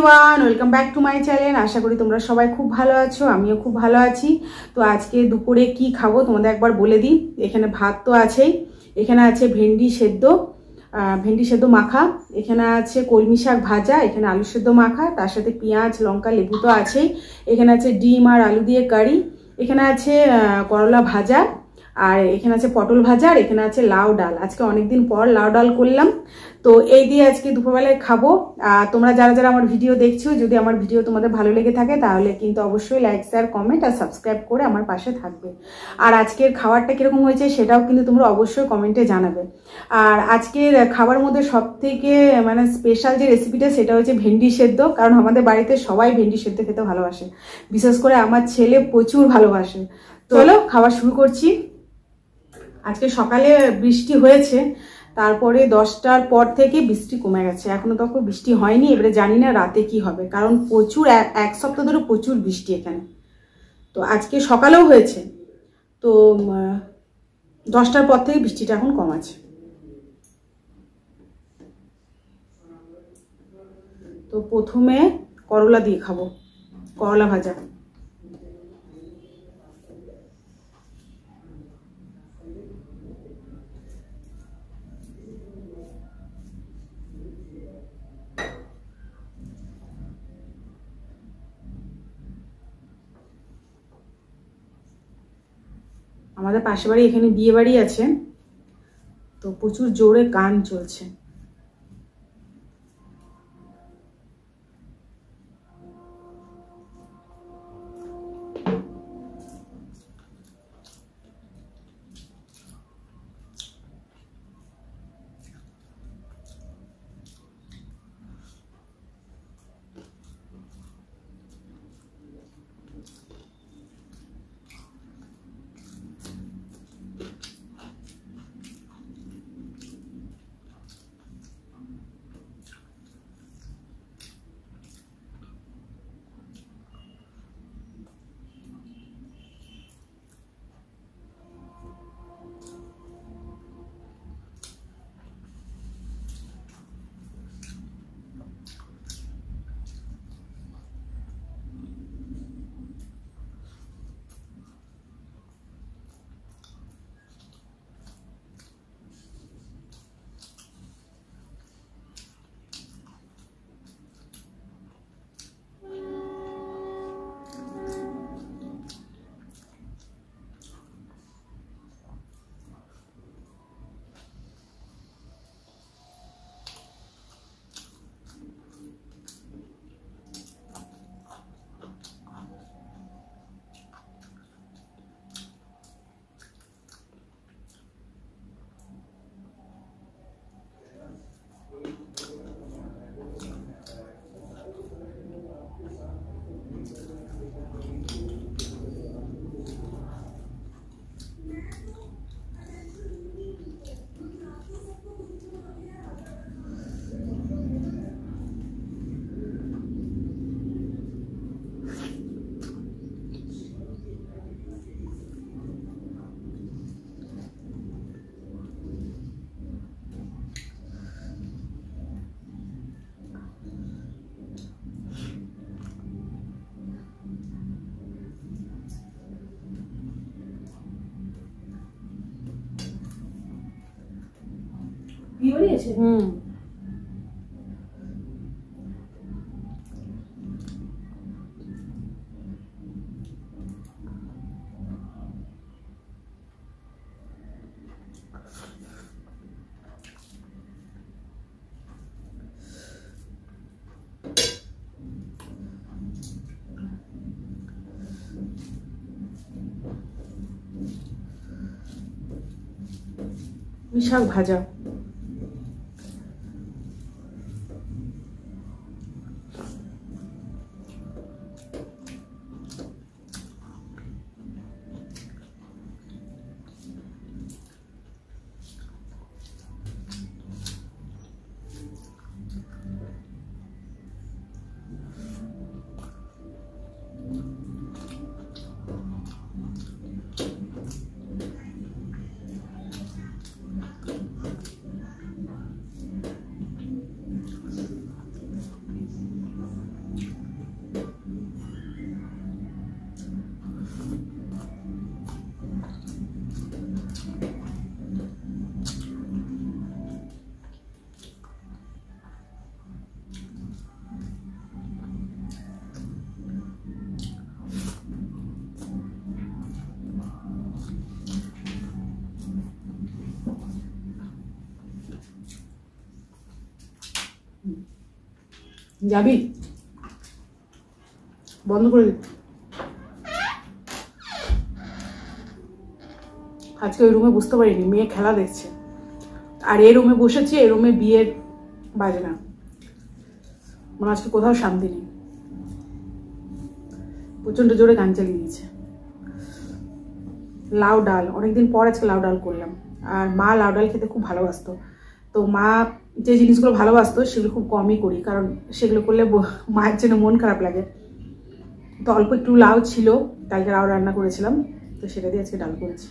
Everyone, welcome back to my channel. আশা করি তোমরা সবাই খুব ভালো আছো, আমিও খুব ভালো আছি। তো আজকে দুপুরে কি খাবো তোমাদের একবার বলে দিই। এখানে ভাত তো আছেই, এখানে আছে ভেন্ডি সেদ্ধ মাখা, এখানে আছে কলমি শাক ভাজা, এখানে আলু সেদ্ধ মাখা, তার সাথে পেঁয়াজ লঙ্কা লেবু তো আছেই, এখানে আছে ডিম আর আলু দিয়ে কারি, এখানে আছে করলা ভাজা, আর এখানে আছে পটল ভাজা, আর এখানে আছে লাউ ডাল। আজকে অনেকদিন পর লাউ ডাল করলাম, তো এই দিয়ে আজকে দুপুরবেলায় খাবো। তোমরা যারা যারা আমার ভিডিও দেখছো, যদি আমার ভিডিও তোমাদের ভালো লেগে থাকে তাহলে কিন্তু অবশ্যই লাইক শেয়ার কমেন্ট আর সাবস্ক্রাইব করে আমার পাশে থাকবে। আর আজকের খাবারটা কিরকম হয়েছে সেটাও কিন্তু তোমরা অবশ্যই কমেন্টে জানাবে। আর আজকের খাবার মধ্যে সব থেকে মানে স্পেশাল যে রেসিপিটা সেটা হচ্ছে ভেন্ডি সেদ্ধ, কারণ আমাদের বাড়িতে সবাই ভেন্ডি সেদ্ধ খেতে ভালোবাসে, বিশেষ করে আমার ছেলে প্রচুর ভালোবাসে। তো চলো খাবার শুরু করছি। আজকে সকালে বৃষ্টি হয়েছে, তারপরে 10টার পর থেকে বৃষ্টি কমে গেছে, এখনো তখন বৃষ্টি হয়নি। এবারে জানি না রাতে কি হবে, কারণ প্রচুর এক সপ্তাহ ধরে প্রচুর বৃষ্টি এখানে। তো আজকে সকালেও হয়েছে, তো 10টার পর থেকে বৃষ্টিটা এখন কম আছে। তো প্রথমে করলা দিয়ে খাবো, করলা ভাজা। আমাদের পাশে বাড়ি, এখানে বিয়ে বাড়ি আছে, তো প্রচুর জোরে গান চলছে। শাক ভাজা, যাবি? বন্ধ করে দিবি। আজকে ওই রুমে বুঝতে পারিনি, মেয়ে খেলা দেখছে, আর এই রুমে বসেছি, এই রুমে বিয়ের বাজনা। মানে আজকে কোথাও শান্তি নেই, প্রচন্ড জোরে গান চালিয়ে দিয়েছে। লাউ ডাল, অনেকদিন পর আজকে লাউ ডাল করলাম। আর মা লাউ ডাল খেতে খুব ভালোবাসতো, তো মা যে জিনিসগুলো ভালোবাসতো সেগুলো খুব কমই করি, কারণ সেগুলো করলে মায়ের জন্য মন খারাপ লাগে। তো অল্প একটু লাউ ছিল, কালকে লাউ রান্না করেছিলাম, তো সেটা দিয়ে আজকে ডাল করেছি।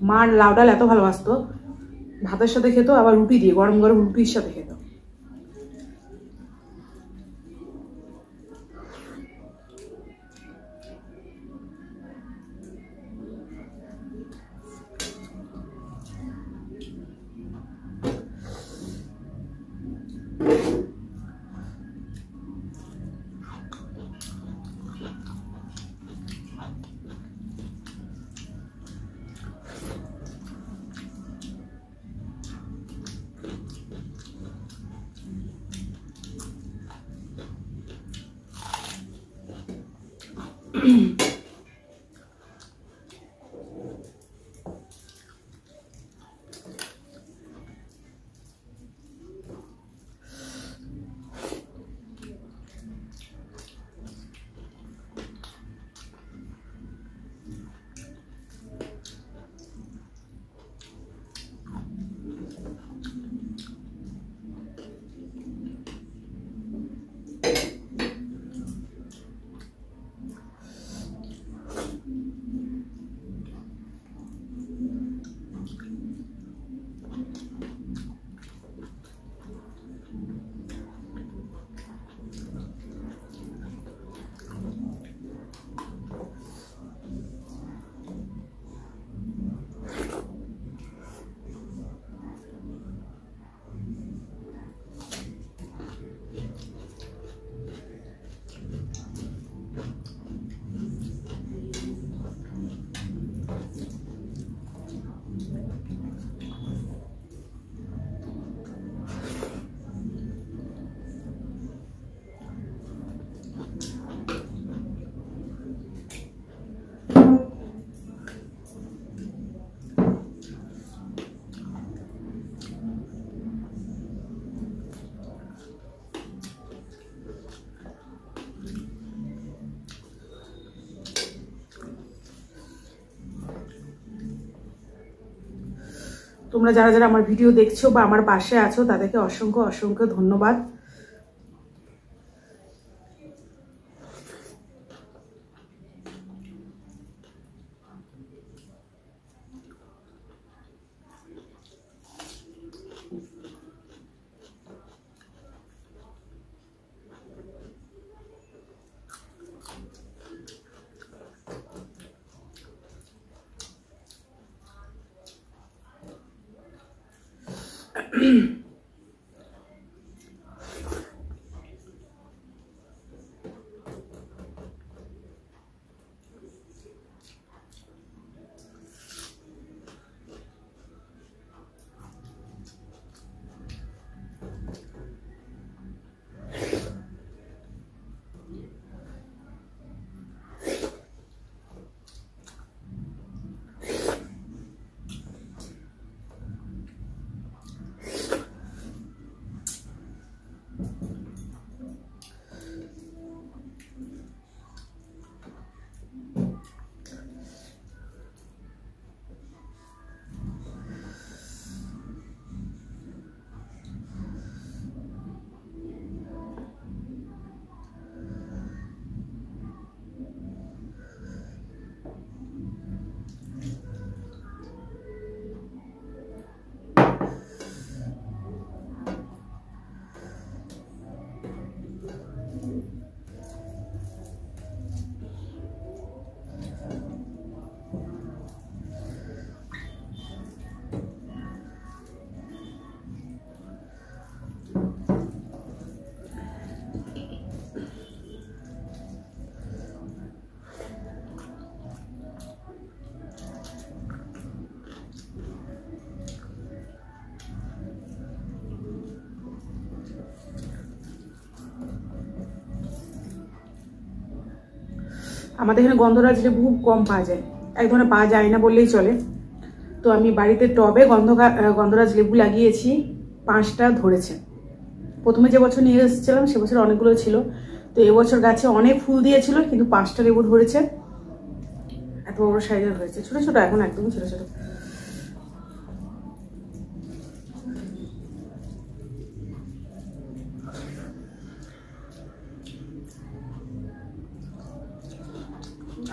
মা লাউ ডাল এত ভালোবাসতো, ভাতের সাথে খেতো, আবার রুটি দিয়ে, গরম গরম রুটির সাথে খেতো। তোমরা যারা যারা আমার ভিডিও দেখছো বা আমার পাশে আছো, তাদেরকে অসংখ্য অসংখ্য ধন্যবাদ। আমাদের এখানে গন্ধরাজ লেবু খুব কম পাওয়া যায়, এক ধরনের পাওয়া যায় না বললেই চলে। তো আমি বাড়িতে টবে গন্ধরাজ লেবু লাগিয়েছি, 5টা ধরেছে। প্রথমে যে বছর নিয়ে এসেছিলাম সে বছর অনেকগুলো ছিল, তো এবছর গাছে অনেক ফুল দিয়েছিল কিন্তু 5টা লেবু ধরেছে। এত বড় সাইজের হয়েছে, ছোট ছোট এখন, একদমই ছোট ছোট।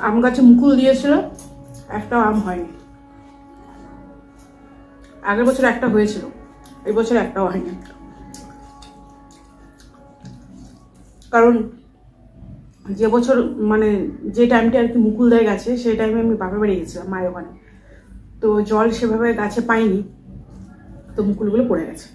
আম গাছে মুকুল দিয়েছিল, একটাও আম হয়নি। আগের বছর একটা হয়েছিল, এই বছর একটাও হয়নি। কারণ যে বছর মানে যে টাইমটা আর কি মুকুল দেয় গাছে, সেই টাইমে আমি বাপের বাড়ি গেছিলাম মায়ের ওখানে, তো জল সেভাবে গাছে পাইনি, তো মুকুলগুলো পড়ে গেছে।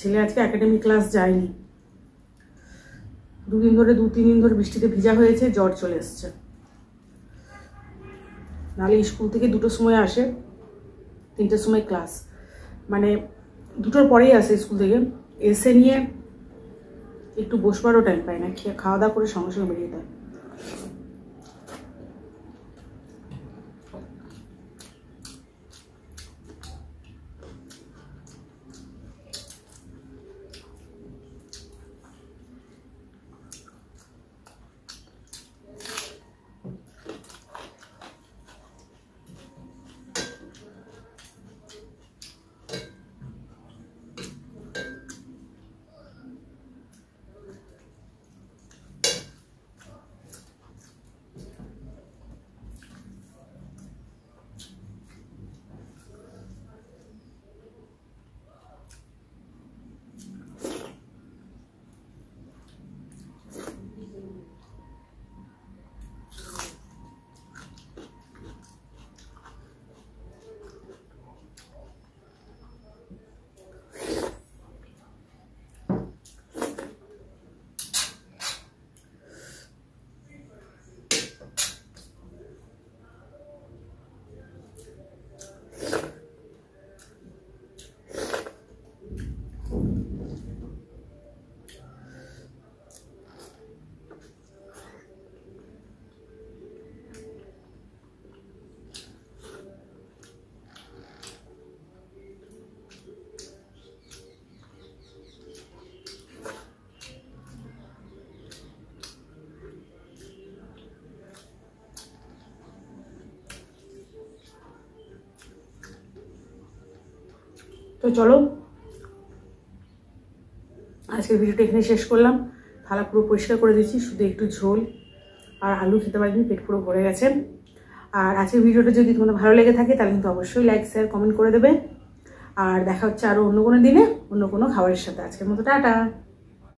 ছেলে আজকে একাডেমিক ক্লাস যায়নি, 2-3 দিন ধরে বৃষ্টিতে ভিজা হয়েছে, জ্বর চলে এসছে। নাহলে স্কুল থেকে 2টোর সময় আসে, 3টের সময় ক্লাস, মানে 2টোর পরেই আসে স্কুল থেকে, এসে নিয়ে একটু বসবারও টাইম পায় না, খাওয়া দাওয়া করে সঙ্গে সঙ্গে বেরিয়ে দেয়। তো চলো আজকের ভিডিওটা এখানে শেষ করলাম। থালা পুরো পরিষ্কার করে দিচ্ছি, শুধু একটু ঝোল আর আলু খেতে পারিনি, পেট পুরো ভরে গেছে। আর আজকের ভিডিওটা যদি তোমাদের ভালো লেগে থাকে তাহলে কিন্তু অবশ্যই লাইক শেয়ার কমেন্ট করে দেবে। আর দেখা হচ্ছে আরও অন্য কোনো দিনে অন্য কোনো খাবারের সাথে। আজকের মতো টাটা।